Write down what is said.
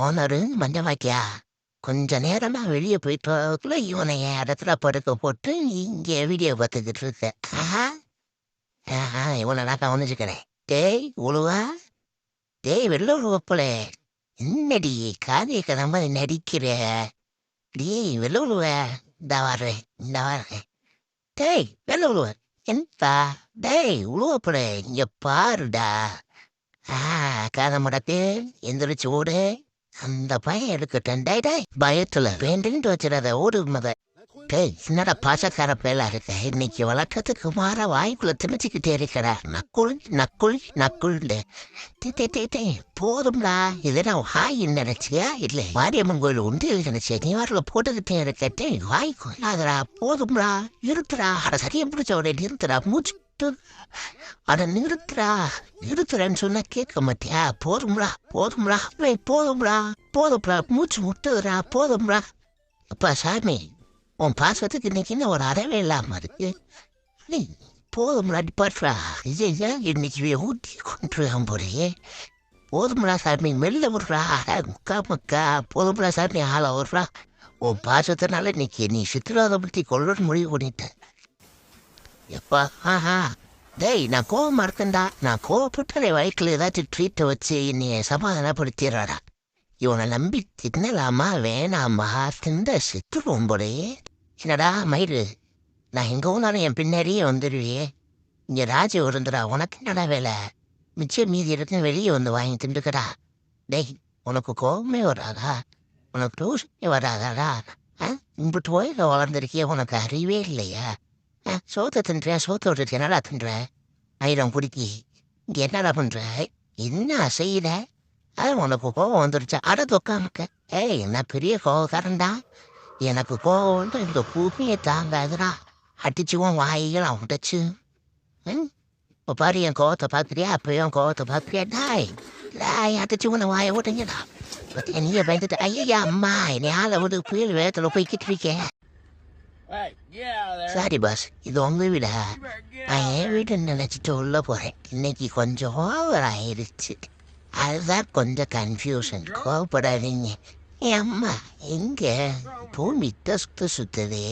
Owner மஞ்சவாக்கியா கொஞ்ச நேரமா வெளியே போயிட்டு வரக்குள்ள இவனை என் இடத்துல படுக்க போட்டு இங்கே வீடியோ பார்த்துக்கிட்டு இருக்க. ஆஹா இவனை நான் கவனிச்சுக்கிறேன். டேய் உழுவா, டேய் வெளில உழுவப்பலே, என்னடி காதிய மாதிரி நடிக்கிற? டேய் வெளில உழுவ, இந்த வர்றேன் இந்த வர்றேன். டேய் வெளில உழுவ என்னப்பா? டேய் உழுவப்பலே இங்க பாருடா. காதை முடக்கு எந்திரிச்சு ஓடு. அந்த பையன் எடுக்கட்டும். டேய் டேய் பயத்துல வேண்டுன்னு வச்சிடாத, ஓடு மத. டேய் என்னடா பாசக்கார பேலா இருக்க, இன்னைக்கு வழக்கத்துக்கு மாற வாய்க்குள்ள திணிச்சுக்கிட்டே இருக்கிற. நக்குள் நக்குள் நக்குள்ண்டு டே போதும்டா. இதெல்லாம் வாய் நினைச்சியா இல்லை மாரியம்மன் கோயில் உண்டு நினைச்சியா? நீ வாரில் போட்டுக்கிட்டே இருக்கட்டே வாய் கொள்ளாதடா. போதும்டா நிறுத்துறா. அட சரியா பிடிச்ச உடனே நிறுத்துறா. மூச்சு அட நிறுத்துறா. நிறுத்துறேன்னு சொன்னா கேட்க மாட்டியா? போதும்டா போதும்டா போதும்டா போதும்டா. மூச்சு முட்டுதுடா. போதும்டா. அப்பா சாமி உன் பாசத்துக்கு இன்னைக்கு என்ன ஒரு அறவே இல்லாம இருக்கு. போதும்டா டிப்பாட்ரா. இன்னைக்கு ஊட்டி கொண்டுருவான் போறியே. போதும்டா சாமி மெல்ல விடுறா. முக்கா முக்கா போதும்டா சாமி ஆள விடுறா. உன் பாசத்தினால இன்னைக்கு நீ சித்திரவதை கொள்ளுன்னு முடிவு பண்ணிட்ட. எப்பா டேய் நான் கோவமா இருக்கேன்டா. நான் கோவப்பட்டாலே வயிற்றுல ஏதாச்சும் ட்ரீட்டை வச்சு என்னைய சமாதானப்படுத்திடுறாடா. இவனை நம்பி தின்னலாமா வேணாமா? திண்ட செத்துருவோம் போலே. என்னடா மயிறு, நான் எங்கே போனாலும் என் பின்னாடியே வந்துடுவியே. இங்கே ராஜு இருந்துடா. உனக்கு என்னடா வேலை? மிச்சம் மீதி இருக்கு வெளியே வந்து வாங்கி திண்டுக்கடா. டேய் உனக்கு கோவமே வராதா? உனக்கு டூஷனே வராதாடா? இம்பிட்டு ஓயில வளர்ந்துருக்கிய உனக்கு அறிவே இல்லையா? சோத்தை தின்றேன் சோத்தை விட்டுட்டு என்னடா தின்ற? ஆயிரம் பிடிக்கி இங்கே என்னடா பண்ற? என்ன செய்யல? உனக்கு கோவம் வந்துருச்சா? அட தொக்காமக்க. என்ன பெரிய கோவக்காரன்டா. எனக்கு கோவம் வந்து இந்த பூமியை தாங்காதுடா. அடிச்சுவோம் வாயெல்லாம் உடைச்சு. இப்போ பாரு என் கோவத்தை பார்க்குறியா? அப்பயும் கோவத்தை பார்க்குறியா? டாய் அடிச்சு உன வாயை ஓட்டுங்கடா. நீயே பயந்துட்டு ஐயா அம்மா என்னை ஆளை விட்டு புயல் வேகத்தில் போய்கிட்டு இருக்கேன். சாரி பாஸ், இது உங்க வீடா? நான் என் வீடு நினைச்சிட்டு உள்ள போறேன். இன்னைக்கு கொஞ்சம் ஓவர் ஆயிடுச்சு. அதுதான் கொஞ்சம் கன்ஃபியூஷன். கோவப்படாதீங்க. என் அம்மா எங்க பூமி சுத்துதே.